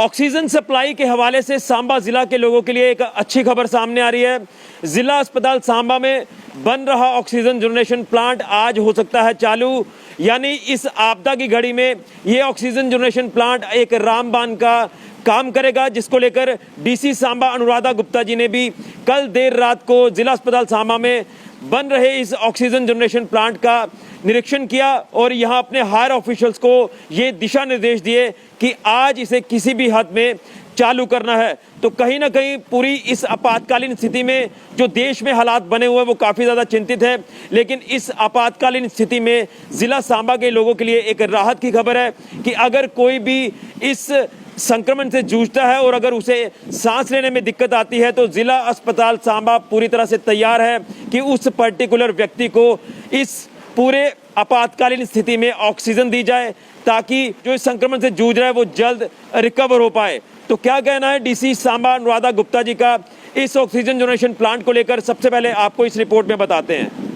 Oxygen supply के हवाले से सांबा जिला के लोगों के लिए एक अच्छी खबर सामने आ रही है। जिला अस्पताल सांबा में बन रहा ऑक्सीजन जनरेशन प्लांट आज हो सकता है चालू, यानी इस आपदा की घड़ी में ये ऑक्सीजन जनरेशन प्लांट एक रामबाण का काम करेगा, जिसको लेकर डीसी सांबा अनुराधा गुप्ता जी ने भी कल देर रात को जिला अस्पताल सांबा में बन रहे इस ऑक्सीजन जनरेशन प्लांट का निरीक्षण किया और यहां अपने हायर ऑफिशियल्स को ये दिशा निर्देश दिए कि आज इसे किसी भी हद में चालू करना है। तो कहीं ना कहीं पूरी इस आपातकालीन स्थिति में जो देश में हालात बने हुए हैं वो काफ़ी ज़्यादा चिंतित है, लेकिन इस आपातकालीन स्थिति में ज़िला सांबा के लोगों के लिए एक राहत की खबर है कि अगर कोई भी इस संक्रमण से जूझता है और अगर उसे सांस लेने में दिक्कत आती है तो ज़िला अस्पताल सांबा पूरी तरह से तैयार है कि उस पर्टिकुलर व्यक्ति को इस पूरे आपातकालीन स्थिति में ऑक्सीजन दी जाए ताकि जो इस संक्रमण से जूझ रहा है वो जल्द रिकवर हो पाए। तो क्या कहना है डीसी सांबा अनुराधा गुप्ता जी का इस ऑक्सीजन जनरेशन प्लांट को लेकर, सबसे पहले आपको इस रिपोर्ट में बताते हैं।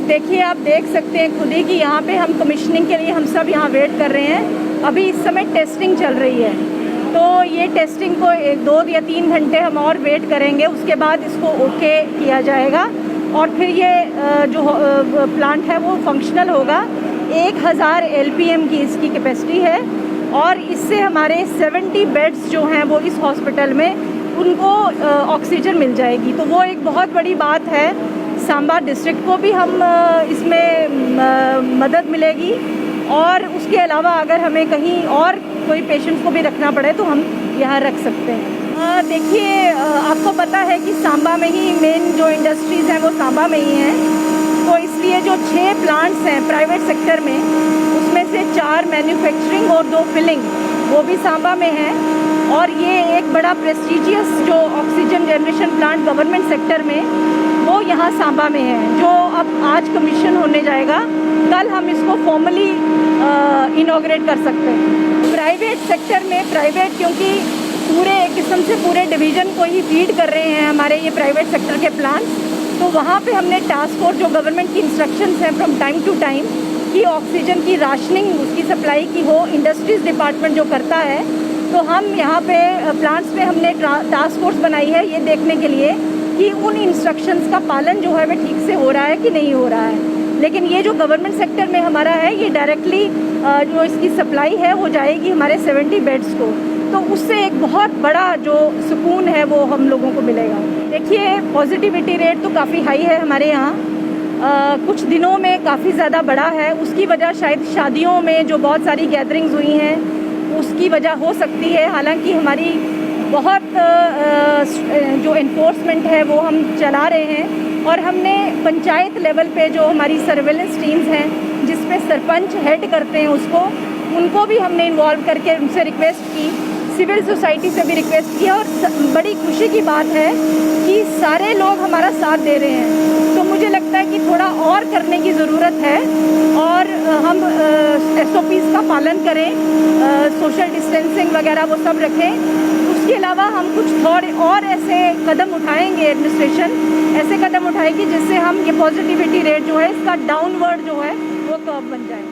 देखिए, आप देख सकते हैं खुद ही कि यहाँ पे हम कमीशनिंग के लिए हम सब यहाँ वेट कर रहे हैं। अभी इस समय टेस्टिंग चल रही है, तो ये टेस्टिंग को 2 या 3 घंटे हम और वेट करेंगे, उसके बाद इसको ओके किया जाएगा और फिर ये जो प्लांट है वो फंक्शनल होगा। 1000 LPM की इसकी कैपेसिटी है और इससे हमारे 70 बेड्स जो हैं वो इस हॉस्पिटल में उनको ऑक्सीजन मिल जाएगी। तो वो एक बहुत बड़ी बात है। सांबा डिस्ट्रिक्ट को भी हम इसमें मदद मिलेगी और उसके अलावा अगर हमें कहीं और कोई पेशेंट्स को भी रखना पड़े तो हम यहाँ रख सकते हैं। देखिए, आपको पता है कि सांबा में ही मेन जो इंडस्ट्रीज़ हैं वो सांबा में ही हैं, तो इसलिए जो 6 प्लांट्स हैं प्राइवेट सेक्टर में, उसमें से 4 मैन्युफैक्चरिंग और 2 फिलिंग वो भी सांबा में हैं। और ये एक बड़ा प्रेस्टीजियस जो oxygen generation plant government sector में वो यहाँ सांबा में है, जो अब आज कमीशन होने जाएगा। कल हम इसको फॉर्मली इनॉग्रेट कर सकते हैं। प्राइवेट सेक्टर में क्योंकि पूरे एक किस्म से पूरे डिवीज़न को ही फीड कर रहे हैं हमारे ये प्राइवेट सेक्टर के प्लांट्स, तो वहाँ पे हमने टास्क फोर्स जो गवर्नमेंट की इंस्ट्रक्शंस हैं फ्रॉम टाइम टू टाइम कि ऑक्सीजन की राशनिंग उसकी सप्लाई की हो, इंडस्ट्रीज़ डिपार्टमेंट जो करता है, तो हम यहाँ पे प्लांट्स पे हमने टास्क फोर्स बनाई है ये देखने के लिए कि उन इंस्ट्रक्शंस का पालन जो है वह ठीक से हो रहा है कि नहीं हो रहा है। लेकिन ये जो गवर्नमेंट सेक्टर में हमारा है, ये डायरेक्टली जो इसकी सप्लाई है वो जाएगी हमारे 70 बेड्स को, तो उससे एक बहुत बड़ा जो सुकून है वो हम लोगों को मिलेगा। देखिए, पॉजिटिविटी रेट तो काफ़ी हाई है हमारे यहाँ, कुछ दिनों में काफ़ी ज़्यादा बढ़ा है। उसकी वजह शायद शादियों में जो बहुत सारी गैदरिंग्स हुई हैं उसकी वजह हो सकती है। हालांकि हमारी बहुत जो इन्फोर्समेंट है वो हम चला रहे हैं, और हमने पंचायत लेवल पे जो हमारी सर्वेलेंस टीम्स हैं जिसमें सरपंच हेड करते हैं उनको भी हमने इन्वॉल्व करके उनसे रिक्वेस्ट की, सिविल सोसाइटी से भी रिक्वेस्ट किया, और बड़ी खुशी की बात है कि सारे लोग हमारा साथ दे रहे हैं। तो मुझे लगता है कि थोड़ा और करने की ज़रूरत है, और हम SOPs का पालन करें, सोशल डिस्टेंसिंग वगैरह वो सब रखें। उसके अलावा हम कुछ थोड़े और ऐसे कदम उठाएंगे, एडमिनिस्ट्रेशन ऐसे कदम उठाएगी जिससे हम ये पॉजिटिविटी रेट जो है इसका डाउनवर्ड जो है वो कर्व बन जाए।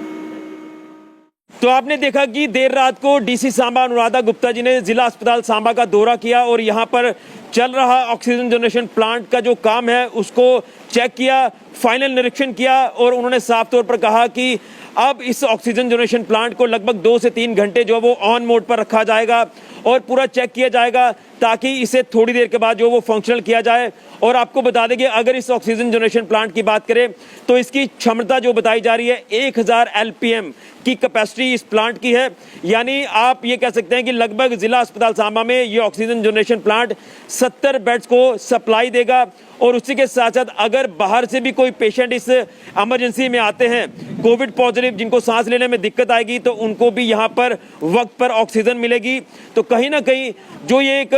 तो आपने देखा कि देर रात को डीसी सांबा अनुराधा गुप्ता जी ने जिला अस्पताल सांबा का दौरा किया और यहाँ पर चल रहा ऑक्सीजन जनरेशन प्लांट का जो काम है उसको चेक किया, फाइनल निरीक्षण किया, और उन्होंने साफ तौर पर कहा कि अब इस ऑक्सीजन जनरेशन प्लांट को लगभग 2 से 3 घंटे जो वो ऑन मोड पर रखा जाएगा और पूरा चेक किया जाएगा ताकि इसे थोड़ी देर के बाद जो वो फंक्शनल किया जाए। और आपको बता दें कि अगर इस ऑक्सीजन जनरेशन प्लांट की बात करें तो इसकी क्षमता जो बताई जा रही है 1000 LPM की कैपेसिटी इस प्लांट की है। यानी आप ये कह सकते हैं कि लगभग जिला अस्पताल सांबा में ये ऑक्सीजन जनरेशन प्लांट 70 बेड्स को सप्लाई देगा। और उसी के साथ साथ अगर बाहर से भी कोई पेशेंट इस इमरजेंसी में आते हैं कोविड पॉजिटिव, जिनको सांस लेने में दिक्कत आएगी, तो उनको भी यहाँ पर वक्त पर ऑक्सीजन मिलेगी। तो कहीं ना कहीं जो ये एक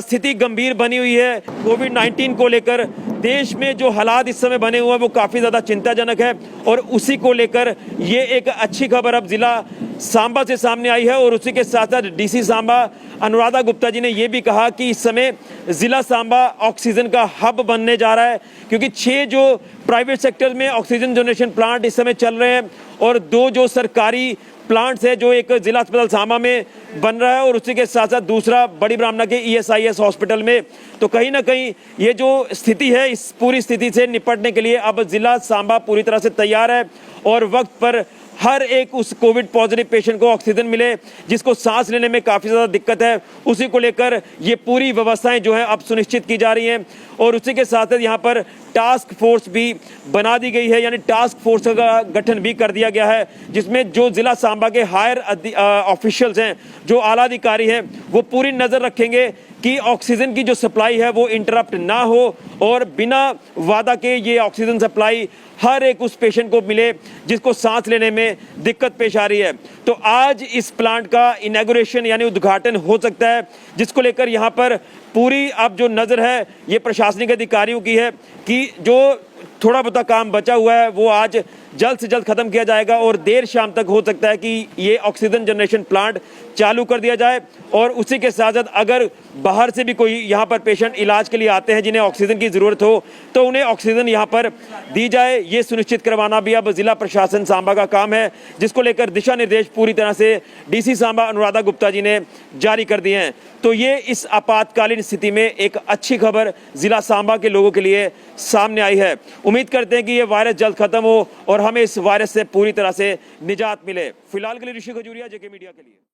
स्थिति गंभीर बनी हुई है कोविड-19 को लेकर, देश में जो हालात इस समय बने हुए हैं वो काफ़ी ज़्यादा चिंताजनक है, और उसी को लेकर ये एक अच्छी खबर अब जिला सांबा से सामने आई है। और उसी के साथ साथ डीसी सांबा अनुराधा गुप्ता जी ने ये भी कहा कि इस समय जिला सांबा ऑक्सीजन का हब बनने जा रहा है, क्योंकि 6 जो प्राइवेट सेक्टर में ऑक्सीजन जनरेशन प्लांट इस समय चल रहे हैं और 2 जो सरकारी प्लांट्स है जो एक जिला अस्पताल सांबा में बन रहा है और उसी के साथ साथ दूसरा बड़ी ब्राह्मणा के ESIS हॉस्पिटल में। तो कहीं ना कहीं ये जो स्थिति है, इस पूरी स्थिति से निपटने के लिए अब जिला सांबा पूरी तरह से तैयार है और वक्त पर हर एक उस कोविड पॉजिटिव पेशेंट को ऑक्सीजन मिले जिसको सांस लेने में काफ़ी ज़्यादा दिक्कत है, उसी को लेकर ये पूरी व्यवस्थाएं जो है अब सुनिश्चित की जा रही हैं। और उसी के साथ साथ यहाँ पर टास्क फोर्स भी बना दी गई है, यानी टास्क फोर्स का गठन भी कर दिया गया है, जिसमें जो जिला सांबा के हायर ऑफिशियल्स हैं, जो आला अधिकारी हैं, वो पूरी नज़र रखेंगे कि ऑक्सीजन की जो सप्लाई है वो इंटरप्ट ना हो और बिना वादा के ये ऑक्सीजन सप्लाई हर एक उस पेशेंट को मिले जिसको सांस लेने में दिक्कत पेश आ रही है। तो आज इस प्लांट का इनॉग्रेशन यानी उद्घाटन हो सकता है, जिसको लेकर यहाँ पर पूरी अब जो नज़र है ये प्रशासनिक अधिकारियों की है कि जो थोड़ा बहुत काम बचा हुआ है वो आज जल्द से जल्द खत्म किया जाएगा और देर शाम तक हो सकता है कि ये ऑक्सीजन जनरेशन प्लांट चालू कर दिया जाए। और उसी के साथ साथ अगर बाहर से भी कोई यहाँ पर पेशेंट इलाज के लिए आते हैं जिन्हें ऑक्सीजन की ज़रूरत हो तो उन्हें ऑक्सीजन यहाँ पर दी जाए, ये सुनिश्चित करवाना भी अब जिला प्रशासन सांबा का काम है, जिसको लेकर दिशा निर्देश पूरी तरह से डीसी सांबा अनुराधा गुप्ता जी ने जारी कर दिए हैं। तो ये इस आपातकालीन स्थिति में एक अच्छी खबर जिला सांबा के लोगों के लिए सामने आई है। उम्मीद करते हैं कि ये वायरस जल्द खत्म हो और हमें इस वायरस से पूरी तरह से निजात मिले। फिलहाल के लिए ऋषि खजूरिया, JK मीडिया के लिए।